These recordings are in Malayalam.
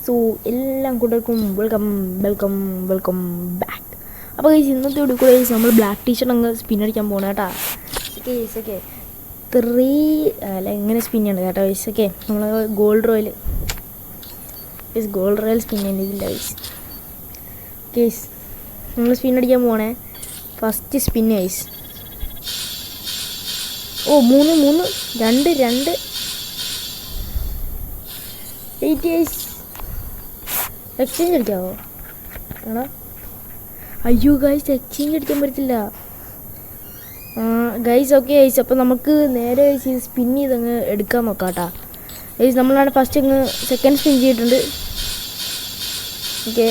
സോ എല്ലാം കൂട്ടർക്കും വെൽക്കം വെൽക്കം വെൽക്കം ബാക്ക്. അപ്പോൾ ഗൈസ് ഇന്നത്തെ ഒരു കൂടെ നമ്മൾ ബ്ലാക്ക് ടീഷർട്ട് അങ്ങ് സ്പിൻ അടിക്കാൻ പോകണം കേട്ടോ. ഗൈസ് ഓക്കെ 3 അല്ല എങ്ങനെ സ്പിൻ ചെയ്യണം കേട്ടോ ഗൈസ്. ഓക്കെ നമ്മൾ ഗോൾഡ് റോയൽ സ്പിൻ ചെയ്യുന്നത് ഇതില്ല ഗൈസ്. ഗൈസ് നമ്മൾ സ്പിൻ അടിക്കാൻ പോകണേ. First spin guys. ഓ 3 2 8 ഗൈസ്. എക്സ്ചേഞ്ച് അടിക്കാവോ ആണോ? അയ്യോ ഗൈസ് എക്സ്ചേഞ്ച് അടിക്കാൻ പറ്റത്തില്ല ഗൈസ്. ഓക്കെ ഗൈസ് അപ്പോൾ നമുക്ക് നേരെ ഗൈസ് ഇത് സ്പിൻ ചെയ്തങ്ങ് എടുക്കാൻ നോക്കാം കേട്ടോ ഗൈസ്. നമ്മളാണ് ഫസ്റ്റ് അങ്ങ് സെക്കൻഡ് സ്പിൻ ചെയ്തിട്ടുണ്ട്. ഓക്കെ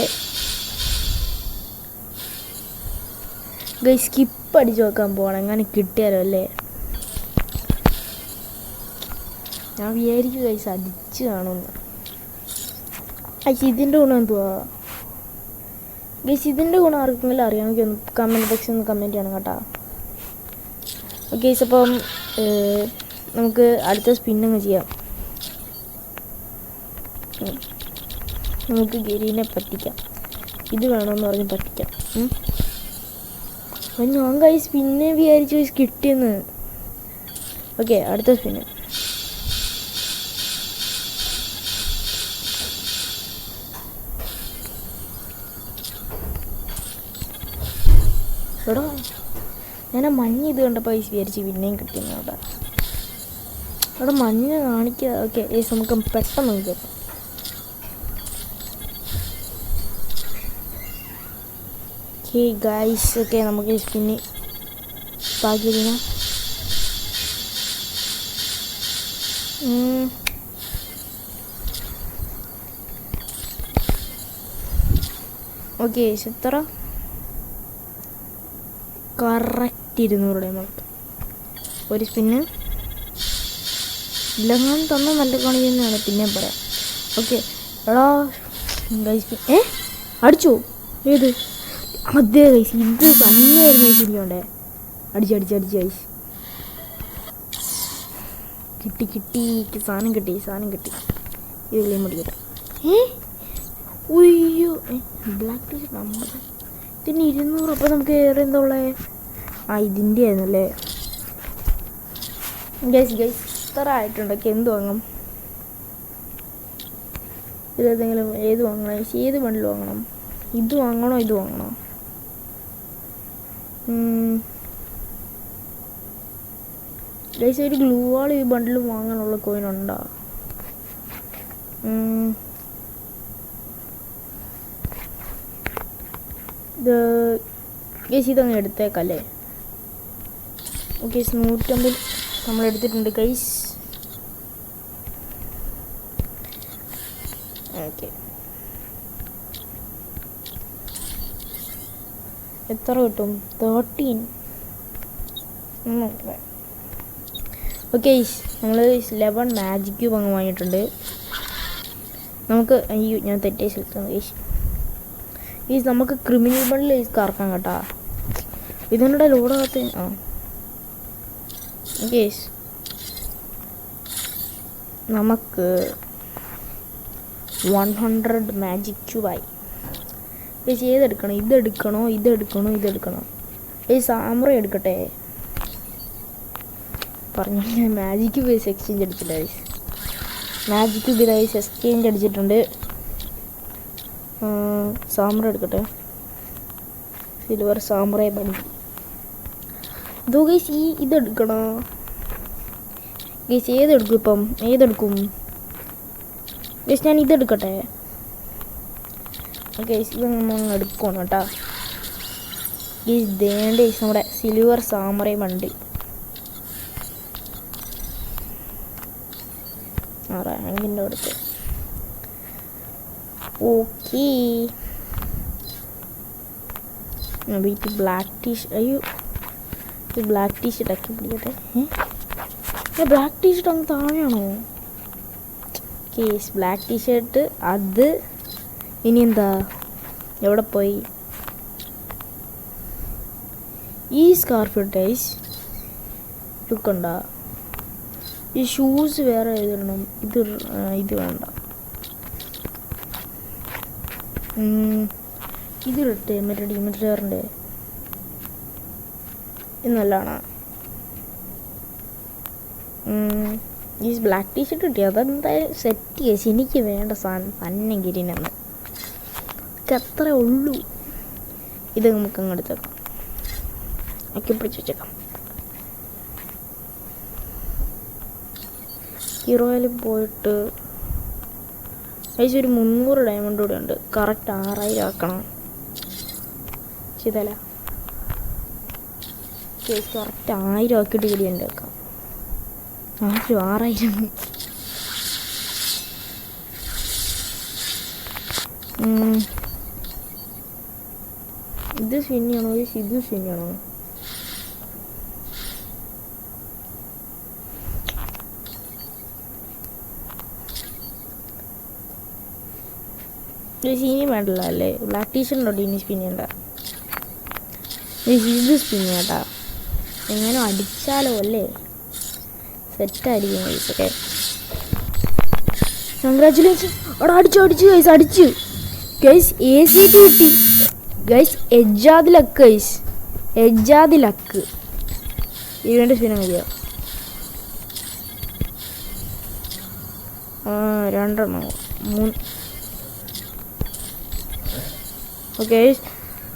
ഗൈസ് സ്കിപ്പ് അടിച്ച് നോക്കാൻ പോകണം അങ്ങനെ കിട്ടിയാലോ അല്ലേ. ഞാൻ വിചാരിക്കും ഗൈസ് അടിച്ച് കാണുമെന്ന്. ഇതിൻ്റെ ഗുണം എന്തുവാ ഗൈസ്? ഇതിൻ്റെ ഗുണം ആർക്കെങ്കിലും അറിയാമെങ്കിൽ ഒന്ന് കമൻറ്റ് ബോക്സിൽ ഒന്ന് കമൻറ്റ് ചെയ്യണം കേട്ടോ. ഓക്കെ ഗൈസ് അപ്പം നമുക്ക് അടുത്ത സ്പിന്നങ്ങ് ചെയ്യാം. നമുക്ക് ഗരീനെ പറ്റിക്കാം. ഇത് വേണമെന്ന് പറഞ്ഞ് പറ്റിക്കാം. ഞാൻ ഗൈസ് പിന്നെ വിചാരിച്ചു ഗൈസ് കിട്ടിയെന്ന്. ഓക്കെ അടുത്ത സ്പിന്ന്. എടാ ഞാൻ മഞ്ഞ ഇത് കണ്ടപ്പോൾ പൈസ വിചാരിച്ച് പിന്നെയും കിട്ടിയെന്ന് അവിടെ. അവിടെ മഞ്ഞ കാണിക്കുക. ഓക്കെ ഏസ് നമുക്ക് പെട്ടെന്ന് നോക്കാം. ഓക്കെ ഗൈസ് ഓക്കെ നമുക്ക് പിന്നെ ബാക്കി ഓക്കെ എത്ര കറക്റ്റ് 200 നമുക്ക് ഒരു സ്പിന്ന് ഇല്ലെങ്കിലും തന്നെ നല്ല കാണിക്കുന്നതാണ് പിന്നെ പറയാം. ഓക്കെ എടാ ഗൈസ് അടിച്ചോ? ഏത് അതേ ഗൈസ് ഇത് തന്നെയായിരുന്നു ശരിയോണ്ടേ. അടിച്ച് ഗൈസ് കിട്ടി സാധനം കിട്ടി. ഇതിലേ മുടിക്കട്ടെ. ഉയ്യോ ബ്ലാക്ക് ടീഷർട്ട് 50 ഇതിന് 200. അപ്പോൾ നമുക്ക് വേറെ എന്താ ഉള്ളത്? ഇതിൻ്റെ ആയിരുന്നല്ലേ ഗൈസ്. ഇത്ര ആയിട്ടുണ്ടൊക്കെ എന്ത് വാങ്ങും? ഇതിലേതെങ്കിലും ഏത് വാങ്ങണം? ഏത് ബണ്ടിൽ വാങ്ങണം? ഇത് വാങ്ങണോ ഇത് വാങ്ങണോ? ഗൈസ് ഒരു ഗ്ലൂ വാൾ ഈ ബണ്ടിൽ വാങ്ങാനുള്ള കോയിനുണ്ടോ? ഗൈസ് ഇതങ്ങ് എടുത്തേക്കല്ലേ. ഓക്കെ 150 നമ്മൾ എടുത്തിട്ടുണ്ട് ഗൈസ്. ഓക്കെ എത്ര കിട്ടും? 13. ഓക്കെ നമ്മൾ 11 മാജിക് ക്യൂബ് അങ്ങ് വാങ്ങിയിട്ടുണ്ട്. നമുക്ക് അയ്യോ ഞാൻ തെറ്റേ സ്ഥലത്താണ് ഗൈസ്. നമുക്ക് ക്രിമിനൽ ബണ്ടിൽ കറക്കാം കേട്ടോ. ഇതിനോടെ ലോഡാകത്തെ ഗൈസ് നമുക്ക് 100 മാജിക് ക്യൂബായി. ഗൈസ് ഏതെടുക്കണം? ഇതെടുക്കണോ? സാമ്ര എടുക്കട്ടെ പറഞ്ഞു. ഞാൻ മാജിക് ക്യൂബ് എക്സ്ചേഞ്ച് അടിച്ചില്ല ഗൈസ്. മാജിക് ക്യൂബ് എക്സ്ചേഞ്ച് അടിച്ചിട്ടുണ്ട്. സാമ്ര എടുക്കട്ടെ. സിൽവർ സാമ്രയെ പണി ഇതോ ഗൈസ്. ഇതെടുക്കണോ ഗൈസ്? ഏതെടുക്കും ഗൈസ്? ഞാൻ ഇതെടുക്കട്ടെ. ഗൈസ് ഇത് നമ്മൾ എടുക്കണം കേട്ടോ ഗൈസ്. ദേണ്ട ഗൈസ് നമ്മുടെ സിൽവർ സാമ്രയെ വണ്ടി റാങ്കിൻ്റെ അടുത്ത്. ഓക്കെ വീട്ടിൽ ബ്ലാക്ക് ടീഷർട്ട്. അയ്യോ ഈ ബ്ലാക്ക് ടീഷർട്ട് ആക്കി പിടിക്കട്ടെ. ബ്ലാക്ക് ടീഷർട്ട് അങ്ങ് താഴെയാണോ? കേസ് ബ്ലാക്ക് ടീഷർട്ട് അത് ഇനി എന്താ എവിടെ പോയി? ഈ സ്കാർഫ് ഗൈസ് ലുക്കുണ്ടോ? ഈ ഷൂസ് വേറെ എഴുതണം. ഇത് വേണ്ട. ഇത് ഇട്ടെ മറ്റേ ഡിമിറ്ററിൻ്റെ ഇത് നല്ലതാണ്. ഈ ബ്ലാക്ക് ടീഷർട്ട് കിട്ടി അതെന്തായാലും സെറ്റ് ചെയ്യേച്ചി. എനിക്ക് വേണ്ട സാധനം തന്നെ ഗിരിനാണ്. അത്രേ ഉള്ളൂ. ഇത് നമുക്ക് അങ്ങ് എടുത്തേക്കാം. ഒക്കെ പിടിച്ച് വെച്ചേക്കാം. ഹീറോയിൽ പോയിട്ട് ഏകദേശം ഒരു 300 ഡയമണ്ട് കൂടെ ഉണ്ട്. കറക്റ്റ് 6000 ആക്കണം. ചെയ്തല്ല കറക്റ്റ് 1000 ആക്കിയിട്ട് കൂടി ഉണ്ട് വെക്കാം. 6000 ഇത് ശനിയാണോ ഇത് ശനിയാണോ? സീനി വേണ്ടല്ലോ അല്ലേ? ബ്ലാക്ക് ടീഷർട്ടുണ്ടോ ഇനി സ്പിൻ ചെയ്യണ്ട. ഇത് സ്പിൻ ചെയ്യാട്ടാ. എങ്ങനെ അടിച്ചാലോ അല്ലേ? സെറ്റായിരിക്കും ഗൈസ്. Okay, congratulation. അവിടെ അടിച്ചു ഗൈസ്. ഗൈസ് AC കിട്ടി ഗൈസ്. എജ്ജാതി ലക്ക് ഗൈസ്, എജ്ജാതി ലക്ക്. ഇവൻ്റെ സ്പിൻ മതിയോ? 2 3. Okay,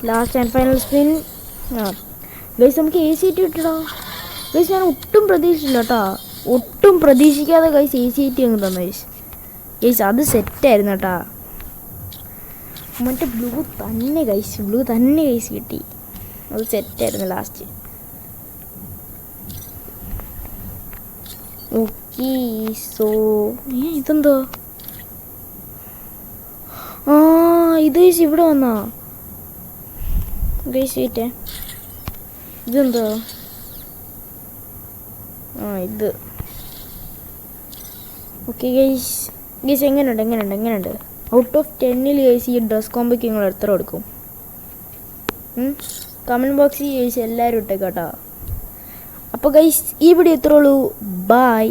last and final spin. Guys നമുക്ക് AC കിട്ടിടാ ഗൈസ്. ഞാൻ ഒട്ടും പ്രതീക്ഷിച്ചില്ല കേട്ടോ, ഒട്ടും പ്രതീക്ഷിക്കാതെ ഗൈസ് AC അങ്ങ് തന്നു ഗൈസ്. അത് സെറ്റായിരുന്നു കേട്ടോ. മറ്റേ ബ്ലൂ തന്നെ ഗൈസ് കിട്ടി. അത് സെറ്റായിരുന്നു ലാസ്റ്റ്. ഓക്കെ, സോ ഇതെന്തോ ഇത് ഗൈസ് ഇവിടെ വന്നാ ഗൈസ്. വെയിറ്റ്, ഇതെന്തോ ഇത്. ഓക്കെ ഗൈസ് എങ്ങനെയുണ്ട്? ഔട്ട് ഓഫ് 10 ഗൈസ് ഈ ഡ്രസ് കോമ്പോയ്ക്ക് നിങ്ങൾ എത്ര കൊടുക്കും? കമൻറ്റ് ബോക്സിൽ ഗൈസ് എല്ലാവരും ഇട്ടേക്കാട്ടോ. അപ്പോൾ ഗൈസ് ഈ വീഡിയോ എത്ര ഉള്ളൂ. ബൈ.